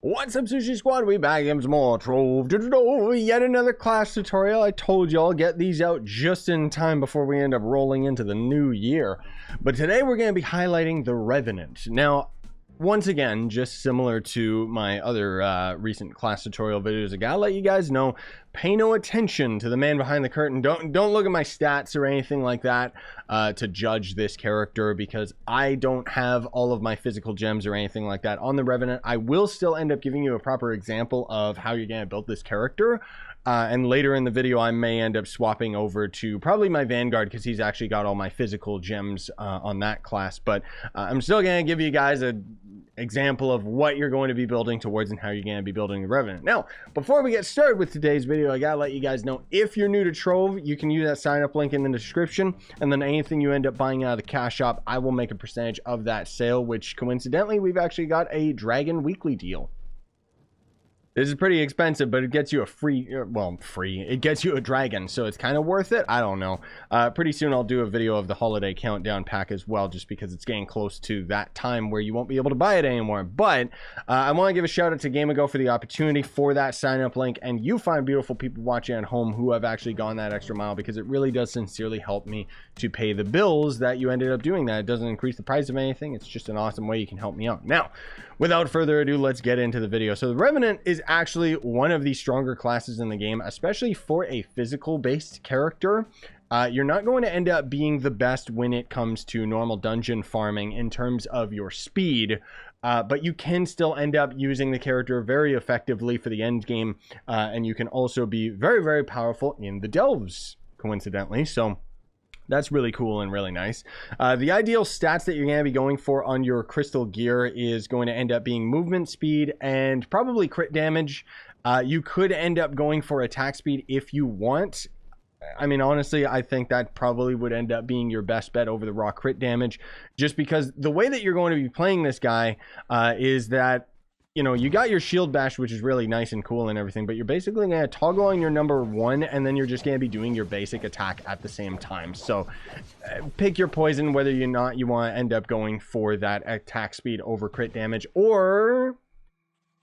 What's up, Sushi Squad? We back in some more Trove. Yet another class tutorial. I told you I'll get these out just in time before we end up rolling into the new year. But today we're going to be highlighting the Revenant. Now, once again, just similar to my other recent class tutorial videos, I gotta let you guys know, pay no attention to the man behind the curtain. Don't look at my stats or anything like that to judge this character, because I don't have all of my physical gems or anything like that on the Revenant. I will still end up giving you a proper example of how you're gonna build this character. And later in the video, I may end up swapping over to probably my Vanguard, because he's actually got all my physical gems on that class. But I'm still going to give you guys an example of what you're going to be building towards and how you're going to be building the Revenant. Now, before we get started with today's video, I got to let you guys know, if you're new to Trove, you can use that sign up link in the description. And then anything you end up buying out of the cash shop, I will make a percentage of that sale, which coincidentally, we've actually got a Dragon Weekly deal. This is pretty expensive, but it gets you a free, it gets you a dragon, so it's kind of worth it. I don't know. Pretty soon I'll do a video of the holiday countdown pack as well, just because it's getting close to that time where you won't be able to buy it anymore. But I want to give a shout out to GameAgo for the opportunity for that sign up link, and you find beautiful people watching at home who have actually gone that extra mile, because it really does sincerely help me to pay the bills that you ended up doing that. It doesn't increase the price of anything. It's just an awesome way you can help me out. Now, without further ado, let's get into the video. So the Revenant is actually one of the stronger classes in the game, especially for a physical based character. You're not going to end up being the best when it comes to normal dungeon farming in terms of your speed, but you can still end up using the character very effectively for the end game, and you can also be very, very powerful in the Delves, coincidentally. So that's really cool and really nice. The ideal stats that you're going to be going for on your crystal gear is going to end up being movement speed and probably crit damage. You could end up going for attack speed if you want. I mean, honestly, I think that probably would end up being your best bet over the raw crit damage, just because the way that you're going to be playing this guy is that, you know, you got your shield bash, which is really nice and cool and everything, but you're basically going to toggle on your number one, and then you're just going to be doing your basic attack at the same time. So pick your poison, whether or not you want to end up going for that attack speed over crit damage, or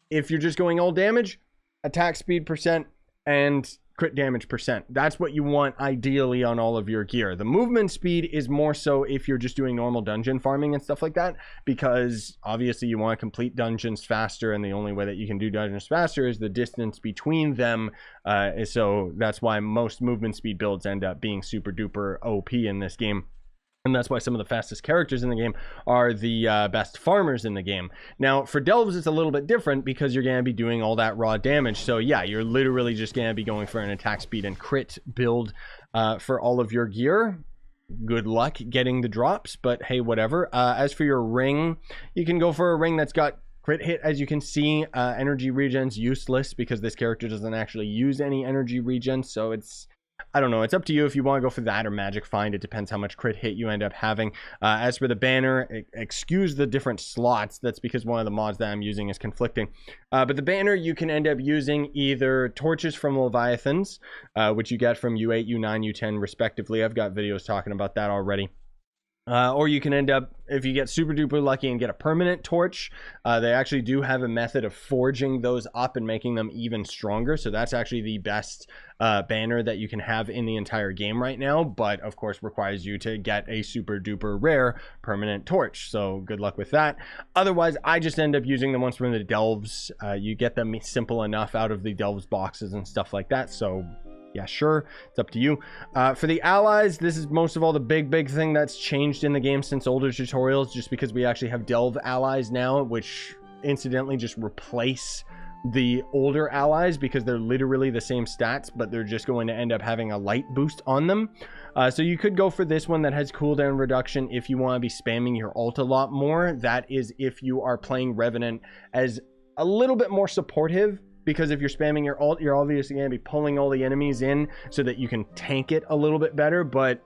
if you're just going all damage, attack speed percent and crit damage percent. That's what you want ideally on all of your gear. The movement speed is more so if you're just doing normal dungeon farming and stuff like that, because obviously you want to complete dungeons faster, and the only way that you can do dungeons faster is the distance between them. So that's why most movement speed builds end up being super duper OP in this game. And that's why some of the fastest characters in the game are the best farmers in the game. Now, for Delves, it's a little bit different, because you're going to be doing all that raw damage. So yeah, you're literally just going to be going for an attack speed and crit build for all of your gear. Good luck getting the drops, but hey, whatever. As for your ring, you can go for a ring that's got crit hit. As you can see, energy regen's useless, because this character doesn't actually use any energy regen. So it's, I don't know, it's up to you if you want to go for that or magic find. It depends how much crit hit you end up having. As for the banner, excuse the different slots. That's because one of the mods that I'm using is conflicting. But the banner, you can end up using either torches from Leviathans, which you get from U8, U9, U10 respectively. I've got videos talking about that already. Or you can end up, if you get super duper lucky and get a permanent torch, they actually do have a method of forging those up and making them even stronger. So that's actually the best banner that you can have in the entire game right now, but of course requires you to get a super duper rare permanent torch. So good luck with that. Otherwise, I just end up using the ones from the Delves. You get them simple enough out of the Delves boxes and stuff like that. So yeah, sure, it's up to you. For the allies, this is most of all the big thing that's changed in the game since older tutorials, just because we actually have Delve allies now, which incidentally just replace the older allies, because they're literally the same stats, but they're just going to end up having a light boost on them. So you could go for this one that has cooldown reduction if you want to be spamming your ult a lot more. That is if you are playing Revenant as a little bit more supportive, because if you're spamming your ult, you're obviously going to be pulling all the enemies in so that you can tank it a little bit better, but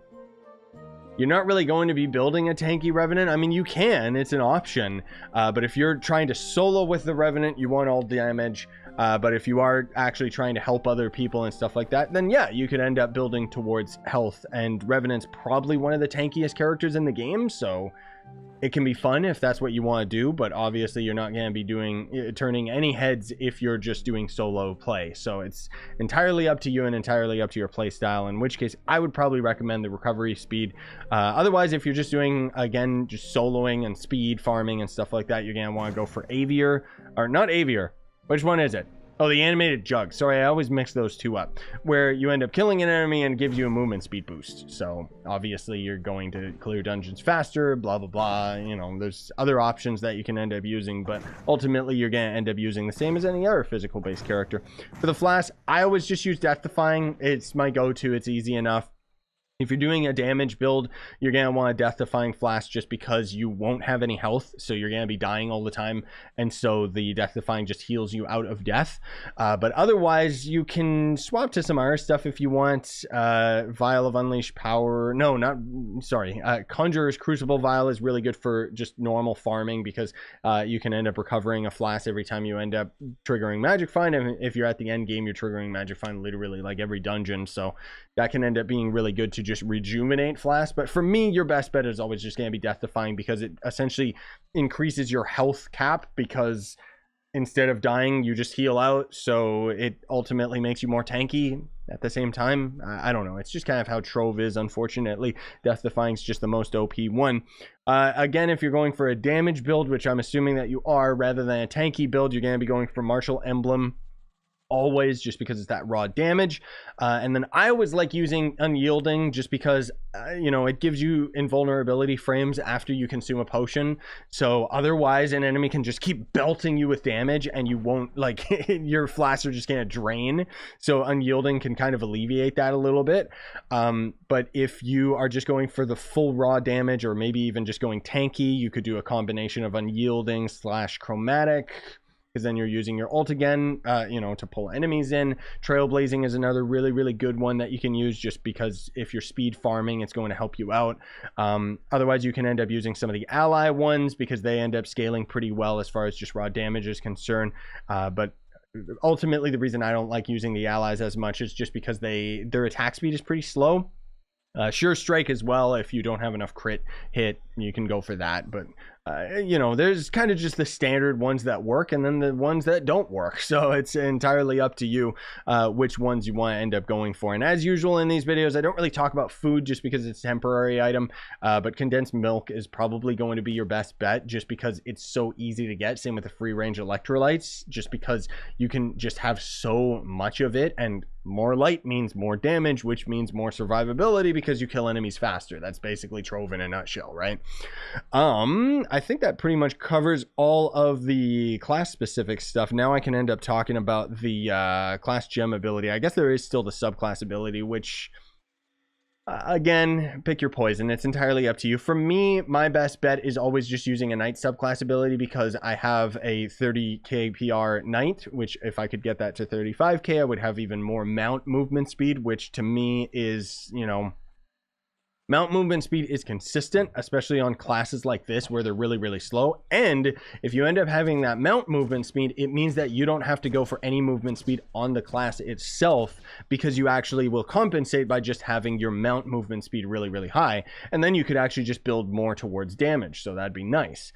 you're not really going to be building a tanky Revenant. I mean, you can, it's an option, but if you're trying to solo with the Revenant, you want all damage, but if you are actually trying to help other people and stuff like that, then yeah, you could end up building towards health, and Revenant's probably one of the tankiest characters in the game, so It can be fun if that's what you want to do, but obviously you're not going to be turning any heads if you're just doing solo play. So it's entirely up to you and entirely up to your play style, in which case I would probably recommend the recovery speed. Otherwise, if you're just doing, again, just soloing and speed farming and stuff like that, you're going to want to go for Aviar, or not Aviar. Which one is it? Oh, the animated jug. Sorry, I always mix those two up. Where you end up killing an enemy and gives you a movement speed boost. So obviously you're going to clear dungeons faster, blah, blah, blah. You know, there's other options that you can end up using, but ultimately you're going to end up using the same as any other physical based character. For the flask, I always just use Death Defying. It's my go-to. It's easy enough. If you're doing a damage build, you're going to want a Death Defying Flask just because you won't have any health, so you're going to be dying all the time, and so the Death Defying just heals you out of death. But otherwise, you can swap to some other stuff if you want. Vial of Unleashed Power. No, not... Sorry. Conjurer's Crucible Vial is really good for just normal farming because you can end up recovering a flask every time you end up triggering Magic Find. And if you're at the end game, you're triggering Magic Find literally like every dungeon, so that can end up being really good to just rejuvenate flask. But for me, your best bet is always just going to be Death Defying because it essentially increases your health cap, because instead of dying you just heal out, so it ultimately makes you more tanky at the same time. I don't know, it's just kind of how Trove is. Unfortunately, Death Defying is just the most OP one. Again, if you're going for a damage build, which I'm assuming that you are, rather than a tanky build, you're going to be going for Martial Emblem always, just because it's that raw damage. And then I always like using Unyielding just because you know, it gives you invulnerability frames after you consume a potion, so otherwise an enemy can just keep belting you with damage and you won't, like, your flasks are just gonna drain. So Unyielding can kind of alleviate that a little bit. But if you are just going for the full raw damage, or maybe even just going tanky, you could do a combination of Unyielding / Chromatic, because then you're using your ult again, you know, to pull enemies in. Trailblazing is another really, really good one that you can use, just because if you're speed farming, it's going to help you out. Otherwise, you can end up using some of the ally ones, because they end up scaling pretty well as far as just raw damage is concerned. But ultimately, the reason I don't like using the allies as much is just because their attack speed is pretty slow. Sure Strike as well. If you don't have enough crit hit, you can go for that. But you know, there's kind of just the standard ones that work, and then the ones that don't work. So it's entirely up to you which ones you want to end up going for. And as usual in these videos, I don't really talk about food just because it's a temporary item, but condensed milk is probably going to be your best bet, just because it's so easy to get. Same with the free range electrolytes, just because you can just have so much of it, and more light means more damage, which means more survivability because you kill enemies faster. That's basically Trove in a nutshell, right? I think that pretty much covers all of the class specific stuff. Now I can end up talking about the class gem ability. I guess there is still the subclass ability, which again, pick your poison. It's entirely up to you. For me, my best bet is always just using a knight subclass ability, because I have a 30k PR knight, which if I could get that to 35k, I would have even more mount movement speed, which to me is, you know, mount movement speed is consistent, especially on classes like this where they're really, really slow. And if you end up having that mount movement speed, it means that you don't have to go for any movement speed on the class itself, because you actually will compensate by just having your mount movement speed really, really high. And then you could actually just build more towards damage. So that'd be nice.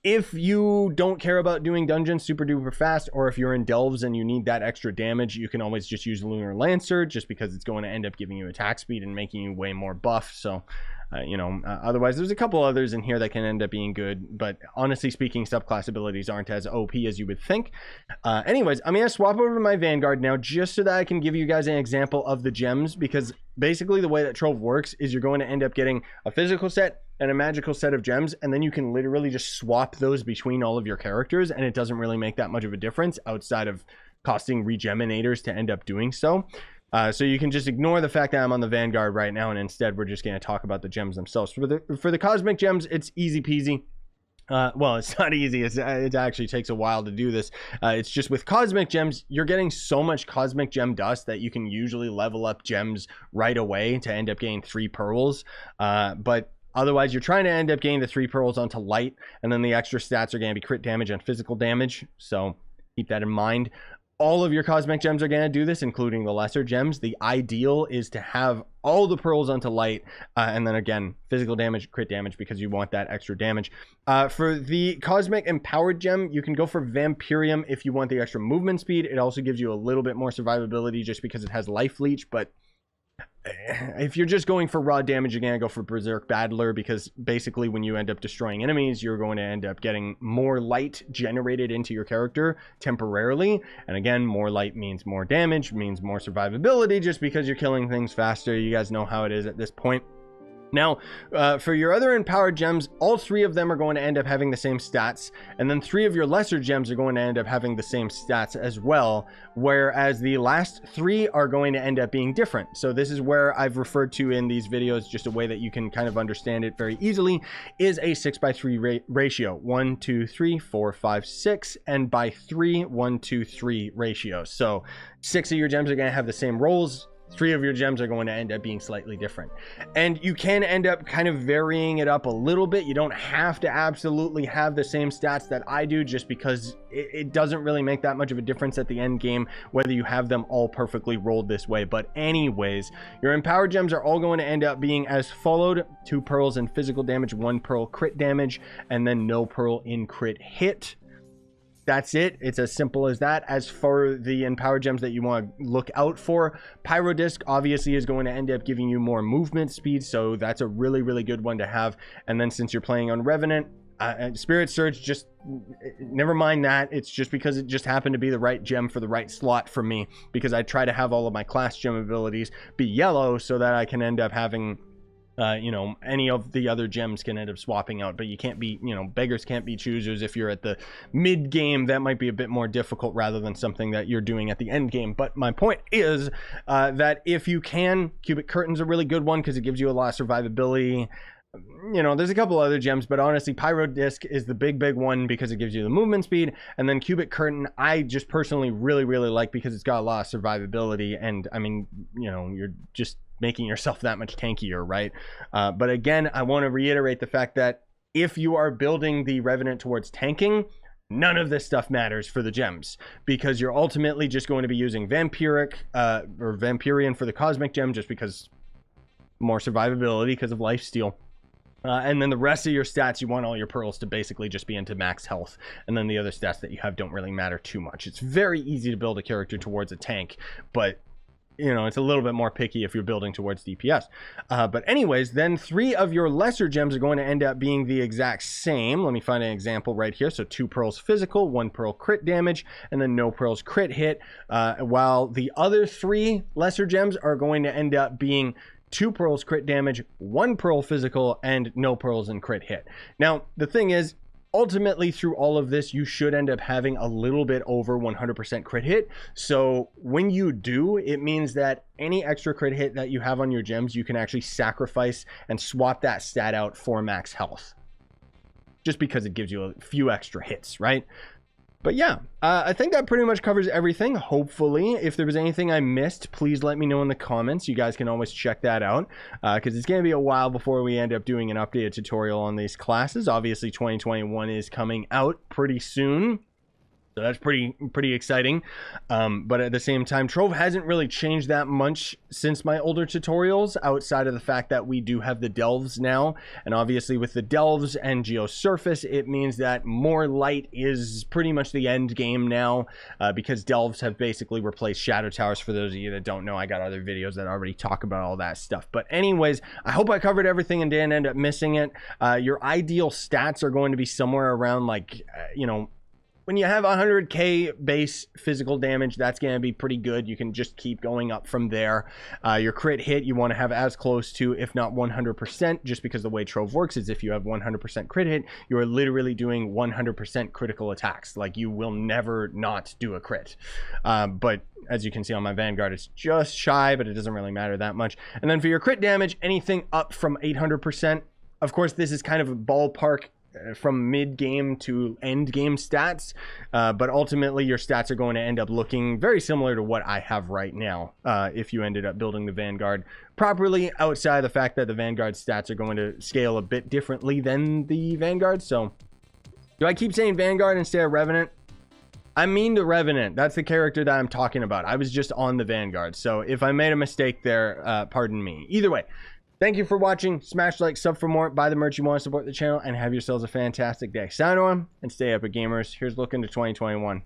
If you don't care about doing dungeons super duper fast, or if you're in Delves and you need that extra damage, you can always just use Lunar Lancer, just because it's going to end up giving you attack speed and making you way more buff. So you know, otherwise there's a couple others in here that can end up being good, but honestly speaking, subclass abilities aren't as OP as you would think. Anyways, I'm gonna swap over to my Vanguard now, just so that I can give you guys an example of the gems, because basically the way that Trove works is you're going to end up getting a physical set and a magical set of gems, and then you can literally just swap those between all of your characters, and it doesn't really make that much of a difference outside of costing regeminators to end up doing so. So you can just ignore the fact that I'm on the Vanguard right now, and instead we're just going to talk about the gems themselves. For the cosmic gems, it's easy peasy. Well, it's not easy. It actually takes a while to do this. It's just with cosmic gems, you're getting so much cosmic gem dust that you can usually level up gems right away to end up getting 3 pearls. But otherwise, you're trying to end up getting the 3 pearls onto light, and then the extra stats are going to be crit damage and physical damage. So keep that in mind. All of your cosmic gems are going to do this, including the lesser gems. The ideal is to have all the pearls onto light, and then again, physical damage, crit damage, because you want that extra damage. For the cosmic empowered gem, you can go for Vampirium if you want the extra movement speed. It also gives you a little bit more survivability just because it has life leech, but if you're just going for raw damage, you're going to go for Berserk Battler, because basically when you end up destroying enemies, you're going to end up getting more light generated into your character temporarily. And again, more light means more damage, means more survivability, just because you're killing things faster. You guys know how it is at this point. Now, for your other empowered gems, all 3 of them are going to end up having the same stats, and then 3 of your lesser gems are going to end up having the same stats as well, whereas the last 3 are going to end up being different. So this is where I've referred to in these videos, just a way that you can kind of understand it very easily, is a 6:3 ratio. 1, 2, 3, 4, 5, 6, and by 3, 1, 2, 3 ratio. So 6 of your gems are going to have the same rolls. 3 of your gems are going to end up being slightly different, and you can end up kind of varying it up a little bit. You don't have to absolutely have the same stats that I do, just because it doesn't really make that much of a difference at the end game whether you have them all perfectly rolled this way. But anyways, your empowered gems are all going to end up being as followed: 2 pearls in physical damage, 1 pearl crit damage, and then no pearl in crit hit. That's it. It's as simple as that. As for the empowered gems that you want to look out for, Pyro Disc obviously is going to end up giving you more movement speed, so that's a really, really good one to have. And then since you're playing on Revenant, Spirit Surge, just never mind that. It's just because it just happened to be the right gem for the right slot for me, because I try to have all of my class gem abilities be yellow so that I can end up having you know, any of the other gems can end up swapping out. But you can't be, you know, beggars can't be choosers. If you're at the mid game, that might be a bit more difficult rather than something that you're doing at the end game. But my point is that if you can, Cubic Curtain's a really good one because it gives you a lot of survivability. You know, there's a couple other gems, but honestly, Pyro Disc is the big one because it gives you the movement speed. And then Cubic Curtain, I just personally really like, because it's got a lot of survivability. And I mean, you know, you're just making yourself that much tankier, right? But again, I want to reiterate the fact that if you are building the Revenant towards tanking, none of this stuff matters for the gems, because you're ultimately just going to be using Vampiric or Vampirian for the cosmic gem, just because more survivability because of lifesteal. And then the rest of your stats, you want all your pearls to basically just be into max health. And then the other stats that you have don't really matter too much. It's very easy to build a character towards a tank, but you know, it's a little bit more picky if you're building towards DPS. But anyways, then 3 of your lesser gems are going to end up being the exact same. Let me find an example right here. So 2 pearls physical, 1 pearl crit damage, and then no pearls crit hit. While the other 3 lesser gems are going to end up being 2 pearls crit damage, 1 pearl physical, and no pearls in crit hit. Now, the thing is, ultimately through all of this, you should end up having a little bit over 100% crit hit. So when you do, it means that any extra crit hit that you have on your gems, you can actually sacrifice and swap that stat out for max health, just because it gives you a few extra hits, right? But yeah, I think that pretty much covers everything, hopefully. If there was anything I missed, please let me know in the comments. You guys can always check that out, because it's going to be a while before we end up doing an updated tutorial on these classes. Obviously, 2021 is coming out pretty soon, so that's pretty exciting. But at the same time, Trove hasn't really changed that much since my older tutorials, outside of the fact that we do have the Delves now. And obviously with the Delves and Geosurface, it means that more light is pretty much the end game now, because Delves have basically replaced Shadow Towers. For those of you that don't know, I got other videos that already talk about all that stuff. But anyways, I hope I covered everything and didn't end up missing it. Your ideal stats are going to be somewhere around like, you know, when you have 100k base physical damage, that's going to be pretty good. You can just keep going up from there. Your crit hit, you want to have as close to, if not 100%, just because the way Trove works is if you have 100% crit hit, you are literally doing 100% critical attacks. Like, you will never not do a crit. But as you can see on my Vanguard, it's just shy, but it doesn't really matter that much. And then for your crit damage, anything up from 800%. Of course, this is kind of a ballpark from mid-game to end-game stats, but ultimately your stats are going to end up looking very similar to what I have right now, if you ended up building the Vanguard properly, outside the fact that the Vanguard stats are going to scale a bit differently than the Vanguard. So do I keep saying Vanguard instead of Revenant? I mean the Revenant. That's the character that I'm talking about. I was just on the Vanguard. So if I made a mistake there, pardon me. Either way, thank you for watching. Smash like, sub for more, buy the merch you want to support the channel, and have yourselves a fantastic day. Sign on and stay epic, gamers. Here's looking to 2021.